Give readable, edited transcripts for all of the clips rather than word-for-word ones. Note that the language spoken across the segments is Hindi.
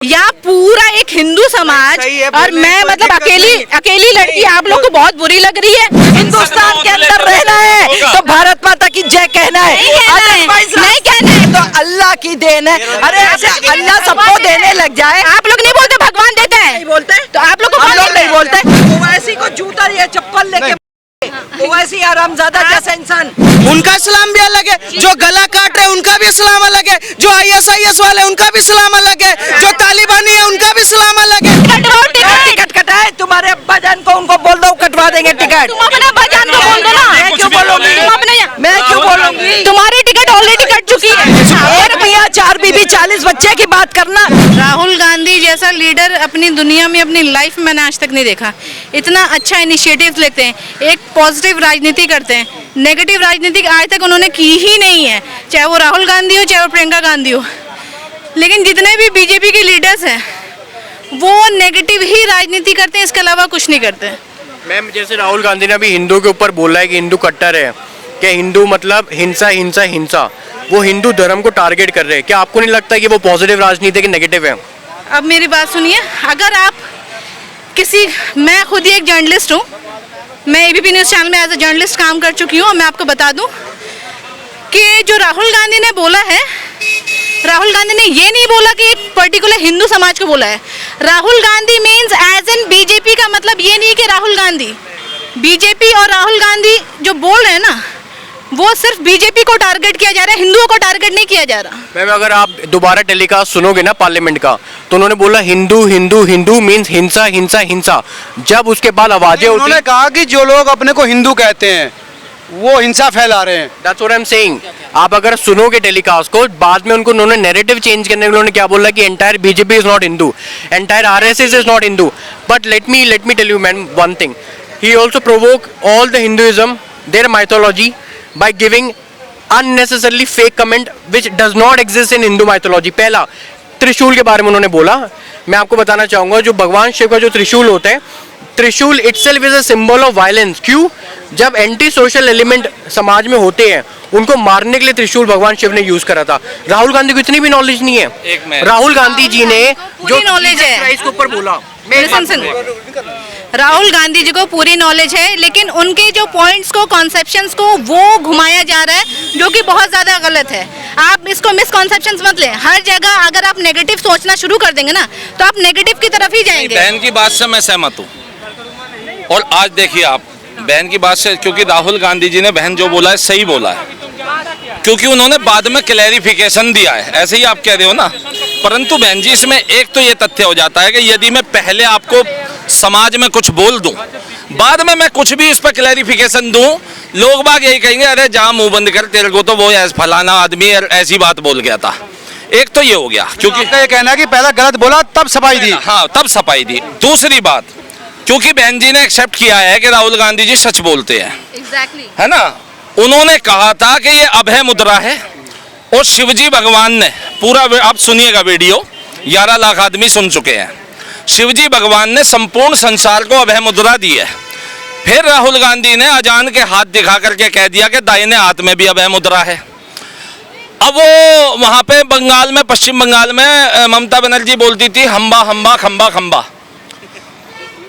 यहाँ पूरा एक हिंदू समाज और मैं मतलब अकेली लड़की आप लोग को बहुत बुरी लग रही है। हिंदुस्तान के अंदर रहना है तो भारत माता की जय कहना है, नहीं कहना है तो अल्लाह की देन है। अरे ऐसे अल्लाह सबको देने लग जाए। आप लोग नहीं बोलते भगवान देते हैं, नहीं बोलते तो आप लोग को हम कौन लोग देता नहीं है? बोलते। ओवैसी को जूता या चप्पल लेके ओवैसी आरामजादा जैसा इंसान, उनका इस्लाम भी अलग है। जो गला काट रहे उनका भी इस्लाम अलग है। जो ISIS वाले उनका भी इस्लाम अलग है। जो तालिबानी है उनका भी इस्लाम अलग है। टिकट कटाए तुम्हारे अब्बा जान को, उनको बोल दो कटवा देंगे टिकट। तुम अपने अब्बा जान को बोल दो ना। मैं क्यों बोलूंगी? मैं क्यों बोलूंगी? तुम्हारी टिकट ऑलरेडी कट चुकी है। एक मियाँ चार बीबी 40 बच्चे की बात करना। राहुल गांधी जैसा लीडर अपनी दुनिया में अपनी लाइफ में मैंने आज तक नहीं देखा। इतना अच्छा इनिशिएटिव लेते हैं, एक पॉजिटिव राजनीति करते हैं। नेगेटिव राजनीति आज तक उन्होंने की ही नहीं है, चाहे वो राहुल गांधी हो चाहे वो प्रियंका गांधी हो। लेकिन जितने भी बीजेपी के लीडर्स हैं वो नेगेटिव ही राजनीति करते हैं, इसके अलावा कुछ नहीं करते। मैम जैसे राहुल गांधी ने अभी हिंदू के ऊपर बोला है कि हिंदू कट्टर है, कि हिंदू मतलब हिंसा हिंसा हिंसा, वो हिंदू धर्म को टारगेट कर रहे हैं। क्या आपको नहीं लगता कि वो पॉजिटिव राजनीति की नेगेटिव है? अब मेरी बात सुनिए, अगर आप मैं खुद ही एक जर्नलिस्ट हूँ, मैं ABP न्यूज़ चैनल में एज ए जर्नलिस्ट काम कर चुकी हूँ। मैं आपको बता दूँ कि जो राहुल गांधी ने बोला है, राहुल गांधी ने ये नहीं बोला कि एक पर्टिकुलर हिंदू समाज को बोला है। Rahul Gandhi means as an BJP का मतलब ये नहीं कि राहुल गांधी, बीजेपी और राहुल गांधी जो बोल रहे हैं ना, वो सिर्फ बीजेपी को टारगेट किया जा रहा है, हिंदुओं को टारगेट नहीं किया जा रहा। मैम अगर आप दोबारा टेलीकास्ट सुनोगे ना पार्लियामेंट का, तो उन्होंने बोला हिंदू हिंदू हिंदू मीन्स हिंसा हिंसा हिंसा। जब उसके बाद आवाजें उन्होंने कहा कि जो लोग अपने को हिंदू कहते हैं वो हिंसा फैला रहे हैं। That's what I'm saying। आप अगर सुनोगे टेलीकास्ट को, बाद में उन्होंने नैरेटिव चेंज करने के लिए उन्होंने क्या बोला कि entire BJP is not Hindu, entire RSS is not Hindu. But let me tell you man one thing, he also provoke all the Hinduism their mythology by giving unnecessarily fake comment which does not exist in Hindu mythology। पहला त्रिशूल के बारे में उन्होंने बोला, मैं आपको बताना चाहूँगा जो भगवान शिव का जो त्रिशूल होता है, त्रिशूल itself is a symbol of violence। क्यों? जब एंटी सोशल एलिमेंट समाज में होते हैं उनको मारने के लिए त्रिशूल भगवान शिव ने यूज करा था। राहुल गांधी को इतनी भी नॉलेज नहीं है। राहुल गांधी जी ने जो नॉलेज है इसके ऊपर बोला, राहुल गांधी जी को पूरी नॉलेज है, लेकिन उनके जो पॉइंट्स को, कॉन्सेप्शंस को वो घुमाया जा रहा है जो कि बहुत ज़्यादा गलत है। आप इसको मिसकॉन्सेप्शंस मत लें। हर जगह अगर आप नेगेटिव सोचना शुरू कर देंगे ना तो आप नेगेटिव की तरफ ही जाएंगे। बहन की बात से मैं सहमत हूँ, और आज देखिए आप बहन की बात से, क्योंकि राहुल गांधी जी ने बहन जो बोला है सही बोला है, क्योंकि उन्होंने बाद में क्लैरिफिकेशन दिया है। ऐसे ही आप कह रहे हो ना, परंतु बहन जी इसमें एक तो ये तथ्य हो जाता है कि यदि मैं पहले आपको समाज में कुछ बोल दूं, बाद में मैं कुछ भी इस पर क्लैरिफिकेशन दूं, लोग बाग यही कहेंगे अरे जहाँ मुंह बंद कर, तेरे को तो वो फलाना आदमी ऐसी बात बोल गया था। एक तो ये हो गया, क्योंकि ये कहना कि पहला गलत बोला तब सफाई दी। हाँ, तब सफाई दी। दूसरी बात, क्योंकि बहन जी ने एक्सेप्ट किया है कि राहुल गांधी जी सच बोलते हैं, एग्जैक्टली है ना। उन्होंने कहा था कि ये अभय मुद्रा है, और शिवजी भगवान ने पूरा, आप सुनिएगा वीडियो, 11 लाख आदमी सुन चुके हैं। शिवजी भगवान ने संपूर्ण संसार को अभय मुद्रा दी है। फिर राहुल गांधी ने अजान के हाथ दिखा करके कह दिया कि दाहिने हाथ में भी अभय मुद्रा है। अब वो वहाँ पे बंगाल में, पश्चिम बंगाल में ममता बनर्जी बोलती थी हम्बा हम्बा खम्बा खम्बा।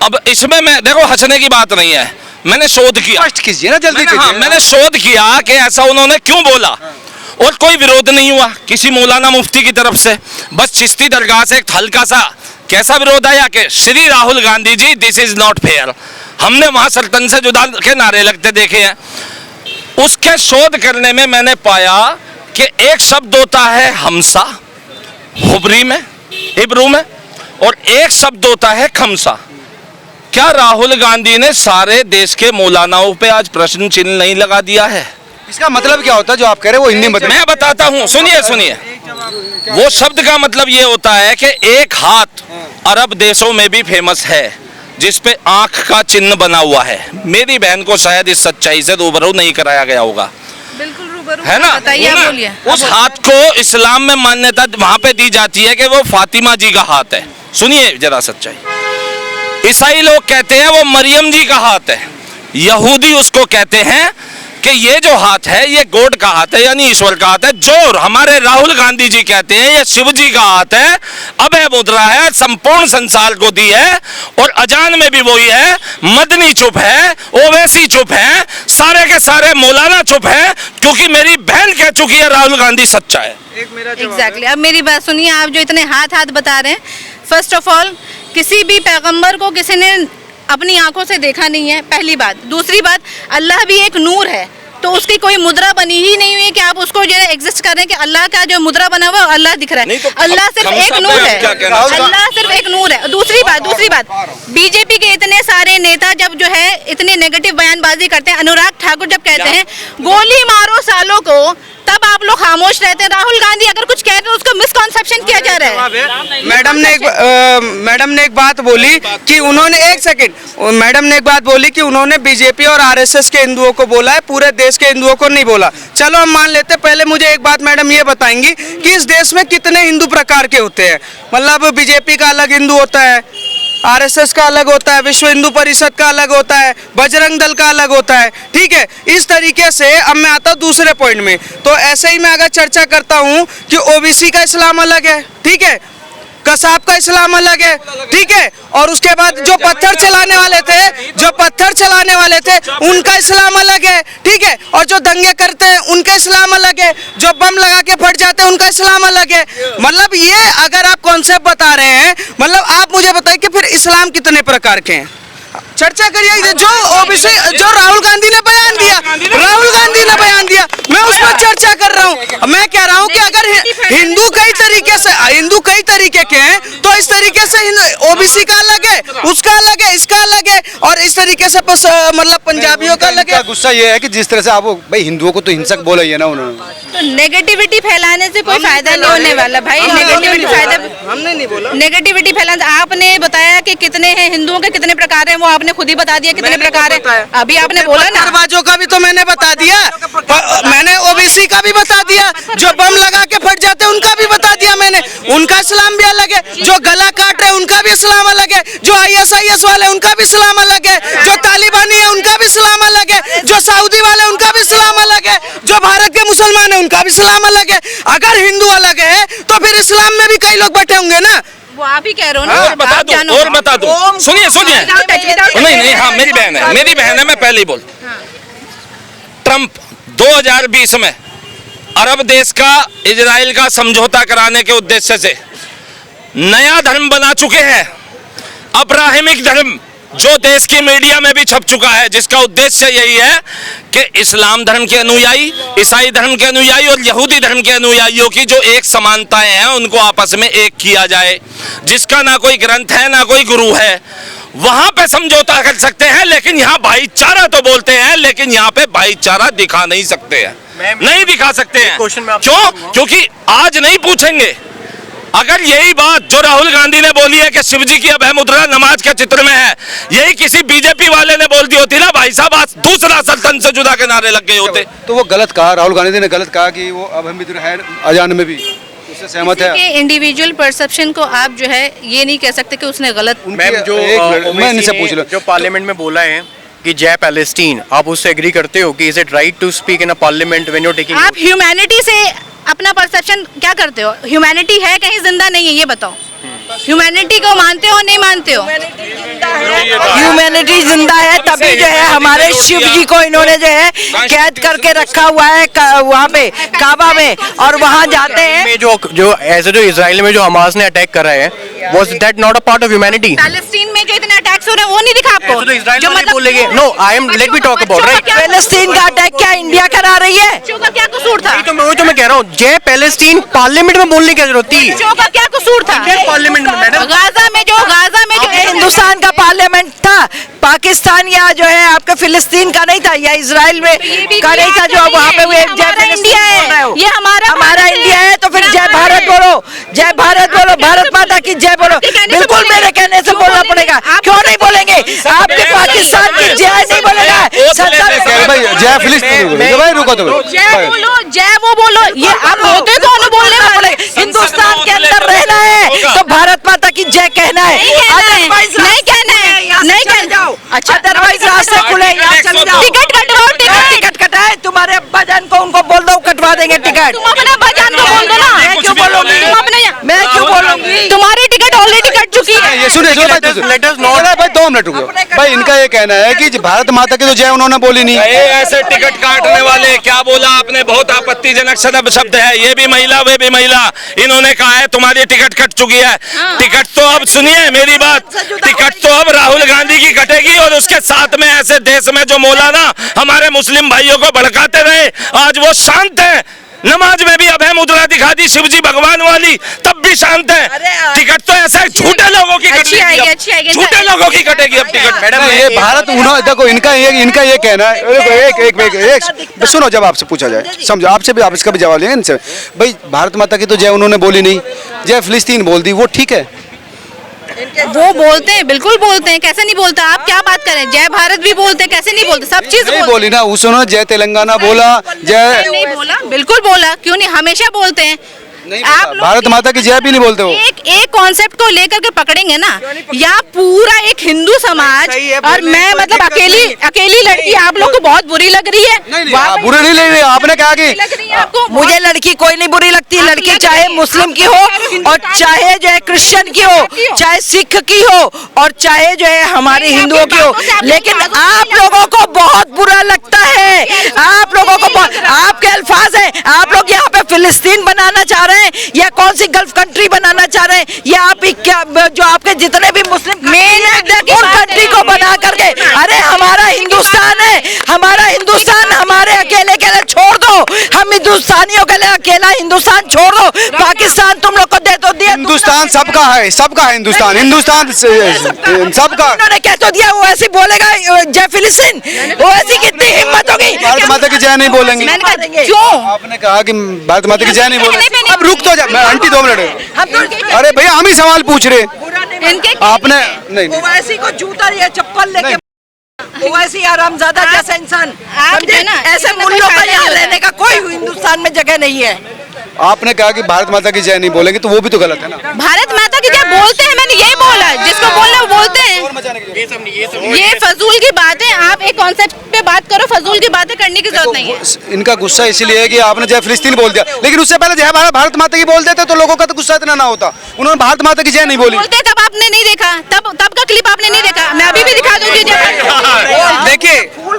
अब इसमें मैं देखो, हंसने की बात नहीं है, मैंने शोध किया। स्पष्ट कीजिए ना, जल्दी कीजिए। मैंने शोध किया कि ऐसा उन्होंने क्यों बोला, और कोई विरोध नहीं हुआ किसी मौलाना मुफ्ती की तरफ से। बस चिश्ती दरगाह से एक हल्का सा कैसा विरोध आया कि Shri Rahul Gandhi ji this is not fair. हमने वहां सल्तन से जुदा के नारे लगते देखे हैं। उसके शोध करने में मैंने पाया कि एक शब्द होता है हमसा हुबरी में, हिब्रू में, और एक शब्द होता है खमसा। क्या राहुल गांधी ने सारे देश के मौलानाओं पे आज प्रश्न चिन्ह नहीं लगा दिया है? इसका मतलब क्या होता है जो आप कह रहे हैं वो हिंदी में? मैं बताता हूँ, सुनिए। वो शब्द का मतलब ये होता है कि एक हाथ अरब देशों में भी फेमस है जिस पे आंख का चिन्ह बना हुआ है। मेरी बहन को शायद इस सच्चाई से रूबरू नहीं कराया गया होगा, बिल्कुल रूबरू है ना। बताइए, आप बोलिए। उस हाथ को इस्लाम में मान्यता वहां पे दी जाती है कि वो फातिमा जी का हाथ है। सुनिए जरा सच्चाई। ईसाई लोग कहते हैं वो मरियम जी का हाथ है, यहूदी उसको कहते हैं कि ये जो हाथ है ये गॉड का हाथ है, यानी ईश्वर का हाथ है। जो हमारे राहुल गांधी जी कहते हैं ये शिव जी का हाथ है, अभय मुद्रा है, संपूर्ण संसार को दी है। और अजान में भी वही है, मदनी चुप है, ओवैसी चुप है, सारे के सारे मौलाना चुप है, क्योंकि मेरी बहन कह चुकी है राहुल गांधी सच्चा है। एग्जैक्टली। अब मेरी बात सुनिए, आप जो इतने हाथ बता रहे हैं, फर्स्ट ऑफ ऑल किसी भी पैगंबर को किसी ने अपनी आंखों से देखा नहीं है, पहली बात। दूसरी बात, अल्लाह भी एक नूर है, तो उसकी कोई मुद्रा बनी ही नहीं हुई कि आप उसको जो है एग्जिस्ट कर रहे हैं कि अल्लाह का जो मुद्रा बना हुआ अल्लाह दिख रहा है। अल्लाह सिर्फ एक नूर है, अल्लाह सिर्फ एक नूर है। दूसरी बात, बीजेपी के इतने सारे नेता जब जो है इतनी नेगेटिव बयानबाजी करते हैं, अनुराग ठाकुर जब कहते हैं गोली मारो सालों को, तब आप लोग खामोश रहते हैं। राहुल गांधी अगर कुछ कहते हैं उसको मिसकॉन्सेप्शन किया जा रहा है। मैडम ने एक बात बोली कि उन्होंने, एक सेकंड, मैडम ने एक बात बोली कि उन्होंने बीजेपी और आरएसएस के हिंदुओं को बोला है, पूरे देश के हिंदुओं को नहीं बोला। चलो हम मान लेते, पहले मुझे एक बात मैडम ये बताएंगी कि इस देश में कितने हिंदू प्रकार के होते हैं? मतलब बीजेपी का अलग हिंदू होता है, आरएसएस का अलग होता है, विश्व हिंदू परिषद का अलग होता है, बजरंग दल का अलग होता है, ठीक है। इस तरीके से अब मैं आता हूँ दूसरे पॉइंट में। तो ऐसे ही मैं अगर चर्चा करता हूँ कि ओबीसी का इस्लाम अलग है, ठीक है, कसाब का इस्लाम अलग है, ठीक है, और उसके बाद जो पत्थर चलाने वाले थे उनका इस्लाम अलग है, ठीक है, और जो दंगे करते हैं उनका इस्लाम अलग है, जो बम लगा के फट जाते हैं उनका इस्लाम अलग है। मतलब ये अगर आप कॉन्सेप्ट बता रहे हैं, मतलब आप मुझे बताइए कि फिर इस्लाम कितने प्रकार के हैं? चर्चा करिए। जो ओबीसी, जो राहुल गांधी ने बयान दिया, मैं उस पर चर्चा कर रहा हूँ। मैं कह रहा हूँ कि अगर हिंदू कई तरीके के हैं, तो इस तरीके से ओबीसी का अलग है, उसका अलग है, इसका अलग है, और इस तरीके से मतलब पंजाबियों का अलग है। गुस्सा ये है कि जिस तरह से आप भाई हिंदुओं को तो हिंसक बोला ही है ना उन्होंने, तो नेगेटिविटी फैलाने से कोई फायदा नहीं होने वाला भाई। नेगेटिविटी फायदा हमने नहीं बोला। नेगेटिविटी फैलाने, आपने बताया कि कितने हैं हिंदुओं के, कितने प्रकार हैं, वो आपने खुद ही बता दिया कितने प्रकार है। अभी आपने बोला ना, दरवाजों का भी तो मैंने बता दिया, मैंने ओबीसी का भी बता दिया, जो बम लगा के फट जाते हैं उनका भी बता दिया मैंने, उनका इस्लाम भी अलग है, जो गला काट रहे हैं उनका भी इस्लाम अलग है, जो ISIS वाले उनका भी इस्लाम अलग है, जो तालिबानी है उनका भी इस्लाम अलग है, जो सऊदी वाले उनका भी इस्लाम अलग है, जो भारत के मुसलमान है उनका भी इस्लाम अलग है। अगर हिंदू अलग है तो फिर इस्लाम में भी कई लोग बैठे होंगे ना। वो आप ही कह रहे हो ना। और बता दूं, सुनिए, नहीं, हाँ मेरी बहन है, मैं पहले ही बोल। ट्रंप 2020 में अरब देश का इजराइल का समझौता कराने के उद्देश्य से नया धर्म बना चुके हैं, अब्राहमिक धर्म, जो देश की मीडिया में भी छप चुका है, जिसका उद्देश्य यही है कि इस्लाम धर्म के अनुयायी, ईसाई धर्म के अनुयायी और यहूदी धर्म के अनुयायियों की जो एक समानताएं हैं उनको आपस में एक किया जाए। जिसका ना कोई ग्रंथ है ना कोई गुरु है, वहां पे समझौता कर सकते हैं, लेकिन यहाँ भाईचारा तो बोलते हैं, लेकिन यहाँ पे भाईचारा दिखा नहीं सकते हैं, नहीं दिखा सकते हैं। क्यों? क्योंकि आज नहीं पूछेंगे। अगर यही बात जो राहुल गांधी ने बोली है कि शिव जी की अभय मुद्रा नमाज के चित्र में है, यही किसी बीजेपी वाले ने बोल दी होती ना भाई साहब, आज दूसरा सल्तन से जुदा के नारे लग गए होते। तो वो गलत कहा, राहुल गांधी ने गलत कहा कि वो अभय मुद्रा है अजान में भी, उससे सहमत है। इंडिविजुअल परसेप्शन को आप जो है ये नहीं कह सकते कि उसने गलत। मैम, मैं इनसे पूछ लूं, जो पार्लियामेंट में बोला है कि जय पैलेस्टीन, आप उससे एग्री करते हो कि is it right to speak in a parliament when you are taking? आप ह्यूमैनिटी से अपना परसेप्शन क्या करते हो? ह्यूमैनिटी है कहीं जिंदा नहीं है, ये बताओ। ह्यूमैनिटी को मानते हो नहीं मानते हो? ह्यूमैनिटी जिंदा है, तभी जो है हमारे शिव जी को इन्होंने जो है कैद करके रखा हुआ है वहाँ पे काबा में, और वहाँ जाते हैं। जो ऐसे जो इजराइल में जो हमास ने अटैक करा है, was that not a part of humanity? Palestine में जो इतने अटैक्स हो रहे हैं वो नहीं दिखा आपको? तो इजराइल वाले बोलेंगे no, let me talk about right? Palestine का अटैक क्या इंडिया करा रही है? बच्चों का क्या कसूर था? वही तो मैं कह रहा हूँ, जय पैलेस्टीन पार्लियामेंट में बोलने की जरूरत थी। बच्चों का क्या कसूर था? पार्लियामेंट में मैडम, गाजा में जो हिंदुस्तान का पार्लियामेंट था, पाकिस्तान या जो है आपका फिलिस्तीन का नहीं था, या इजराइल में का नहीं था, जो वहाँ पे हुए। इंडिया है, ये हमारा इंडिया है, तो फिर जय भारत बोलो, जय भारत बोलो, भारत माता की जय बोलो। बिल्कुल मेरे कहने से बोलना पड़ेगा। क्यों नहीं बोलेंगे? आपके पाकिस्तान की जय नहीं बोलेगा, जय फिलिस्तीन, रुको तो जय बोलो, जय वो बोलो, ये आप होते कौन बोलने वाले? हिंदुस्तान के अंदर रहना है तो भारत माता की जय कहना है, नहीं कहना है, नहीं कहना। अच्छा, अदरवाइज रास्ते खुले, यहाँ चले जाओ। टिकट कटवाओ, टिकट कटाए, तुम्हारे अब्बा जान को उनको बोल दो कटवा देंगे टिकट। तुम अपने बजान को बोल दो ना। मैं क्यों बोलूंगी? तुम अपने मैं क्यों बोलूंगी? तुम्हारी टिकट ऑलरेडी कट चुकी है। ये सुनिए भाई, भाई 2 मिनट रुको भाई। इनका ये कहना है कि भारत माता की तो जय उन्होंने बोली नहीं। ये ऐसे टिकट काटने वाले, क्या बोला आपने, बहुत आपत्तिजनक शब्द है। ये भी महिला, वे भी महिला, इन्होंने कहा है तुम्हारी टिकट कट चुकी है। टिकट तो अब सुनिए मेरी बात, टिकट तो अब राहुल गांधी की कटेगी। और उसके साथ में ऐसे देश में जो मौलाना हमारे मुस्लिम भाइयों को भड़काते रहे, आज वो शांत है। नमाज में भी अभय मुद्रा दिखा दी शिवजी भगवान वाली, तब भी शांत है। टिकट तो ऐसे झूठे लोगों की कटेगी, झूठे लोगों की कटेगी अब टिकट। मैडम ये भारत उन्होंने देखो, इनका ये कहना है। एक सुनो, जब आपसे पूछा जाए समझो, आपसे भी आप इसका भी जवाब लेंगे इनसे। भाई भारत माता की तो जय उन्होंने बोली नहीं, जय फिलिस्तीन बोल दी, वो ठीक है। वो बोलते हैं, बिल्कुल बोलते हैं, कैसे नहीं बोलता। आप क्या बात करें, जय भारत भी बोलते हैं, कैसे नहीं बोलते, सब चीज नहीं बोली ना, उन्होंने जय तेलंगाना बोला, जय नहीं बोला, बिल्कुल बोला, क्यों नहीं, हमेशा बोलते हैं। आप भारत माता की जय भी नहीं बोलते हो। एक कॉन्सेप्ट को लेकर के पकड़ेंगे ना, यहाँ पूरा एक हिंदू समाज और मैं मतलब अकेली लड़की आप लोग को बहुत बुरी लग रही है। नहीं, बुरी नहीं लग रही। आपने कहा कि लग रही है आपको? मुझे लड़की कोई नहीं बुरी लगती। लड़की चाहे मुस्लिम की हो और चाहे जो है क्रिश्चियन की हो, चाहे सिख की हो और चाहे जो है हमारे हिंदुओं की हो, लेकिन आप लोगों को बहुत बुरा लगता है। आप लोगों को आपके अल्फाज हैं, आप लोग यहाँ पे फिलिस्तीन बनाना चाह रहे हैं या कौन सी गल्फ कंट्री बनाना चाह रहे हैं, या आप ही क्या जो आपके जितने भी मुस्लिम मेन उन कंट्री को बना करके। अरे हमारा हिंदुस्तान है, हमारा हिंदुस्तान, हमारे अकेले छोड़ दो, हम हिंदुस्तानियों के लिए अकेला हिंदुस्तान छोड़ दो। पाकिस्तान तुम लोग को दे तो दिया, हिंदुस्तान सबका है, सबका है हिंदुस्तान, हिंदुस्तान सबका। उन्होंने कह तो दिया, वो ऐसे बोलेगा जय फिलिस्तीन, वो ऐसी कितनी हिम्मत होगी। भारत माता की जय नहीं बोलेंगे। क्यों? आपने कहा कि भारत माता की जय नहीं बोलेंगे। अब रुक तो जा, मैं आंटी 2 मिनट। अरे भैया हम ही सवाल पूछ रहे, आपने नहीं ओवैसी को जूता या चप्पल लेके ओवैसी आरामजादा जैसा इंसान, समझे ना, ऐसे मुल्लों का यहाँ रहने का कोई हिंदुस्तान में जगह नहीं है। आपने कहा कि भारत माता की जय नहीं बोलेंगे, तो वो भी तो गलत है ना। भारत माता की जय बोलते हैं, मैंने यही बोला, जिसको बोलना वो बोलते हैं। ये फजूल की बात है, आप एक कॉन्सेप्ट पे बात करो, फजूल की बातें करने की जरूरत नहीं है। इनका गुस्सा इसलिए है कि आपने जय फिलिस्तीन बोल दिया, लेकिन उससे पहले जय भारत माता की बोल देते तो लोगों का तो गुस्सा इतना ना होता। उन्होंने भारत माता की जय नहीं बोली। बोलते तब आपने नहीं देखा, तब का क्लिप आपने नहीं देखा, मैं अभी भी दिखा दूंगी। देखिए,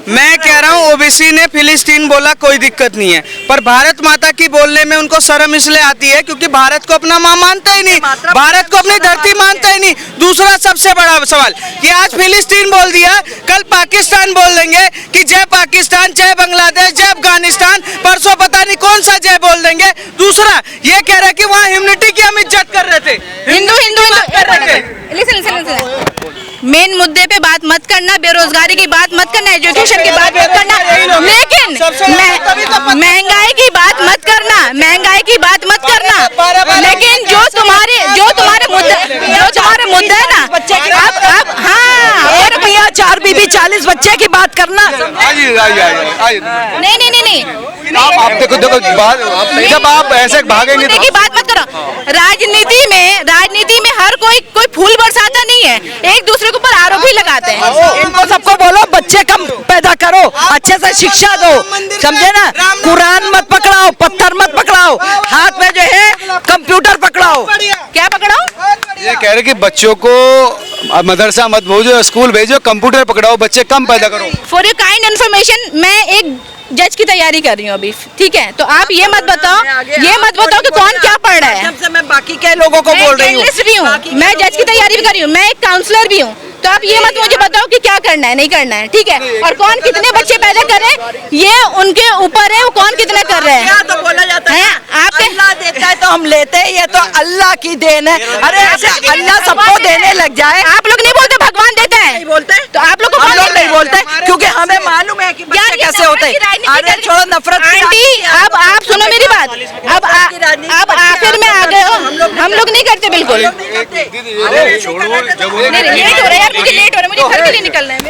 मैं कह रहा हूँ ओबीसी ने फिलिस्तीन बोला, कोई दिक्कत नहीं है, पर भारत माता की बोलने में उनको शर्म इसलिए आती है क्योंकि भारत को अपना माँ मानता ही नहीं, भारत को अपनी धरती मानता ही नहीं। दूसरा सबसे बड़ा सवाल कि आज फिलिस्तीन बोल दिया, कल पाकिस्तान बोल देंगे कि जय पाकिस्तान, जय बांग्लादेश, जय अफगानिस्तान, परसों पता नहीं कौन सा जय बोल देंगे। दूसरा ये कह रहे कि वहाँ ह्यूमनिटी की हम इज्जत कर रहे थे, हिंदू कर रहे थे। मेन मुद्दे पे बात मत करना, बेरोजगारी की बात मत करना, एजुकेशन की बात मत करना, लेकिन महंगाई की बात मत करना, महंगाई की बात मत करना। लेकिन जो तुम्हारे मुद्दे है ना, आप हाँ, एक मियाँ 4 बीबी 40 बच्चे की बात करना। नहीं, आप देखो जब आप ऐसे भागेंगे मुद्दे की बात मत करो। राजनीति में हर कोई फूल बरसाता नहीं है, एक दूसरे के ऊपर आरोप ही लगाते हैं। इनको सबको बोलो बच्चे कम पैदा करो, अच्छे से शिक्षा दो, समझे ना। कुरान मत पकड़ाओ, पत्थर मत पकड़ाओ, हाथ में जो है कंप्यूटर पकड़ाओ। क्या पकड़ाओ? ये कह रहे कि बच्चों को मदरसा मत भेजो, स्कूल भेजो, कंप्यूटर पकड़ाओ, बच्चे कम पैदा करो। फॉर योर काइंड इन्फॉर्मेशन, मैं एक जज की तैयारी कर रही हूँ अभी, ठीक है? तो आप ये मत बताओ कि कौन क्या पढ़ रहा है। जब से मैं बाकी के लोगों को बोल रही हूँ, मैं जज की तैयारी भी कर रही हूँ, मैं एक काउंसलर भी हूँ। तो आप ये मत मुझे बताओ कि क्या करना है, नहीं करना है, ठीक है? और कौन कितने बच्चे पैदा कर रहे हैं ये उनके ऊपर है, वो कौन कितना कर रहे हैं। तो बोला जाता है आपके अल्लाह देता है तो हम लेते हैं, ये तो अल्लाह की देन है। अरे ऐसे अल्लाह सबको देने लग जाए। आप लोग नहीं बोलते भगवान देता है, नहीं बोलते, तो आप लोग को हम कौन लोग देता नहीं है? बोलते क्योंकि हमें मालूम है कि बच्चे कैसे होते हैं। अरे छोड़ो नफरत की आंटी, अब आप सुनो मेरी बात, अब आखिर में आ गए हो। हम लोग नहीं करते बिल्कुल। नहीं, लेट हो रहा है यार, मुझे लेट हो रहा है, मुझे घर के लिए निकलना है।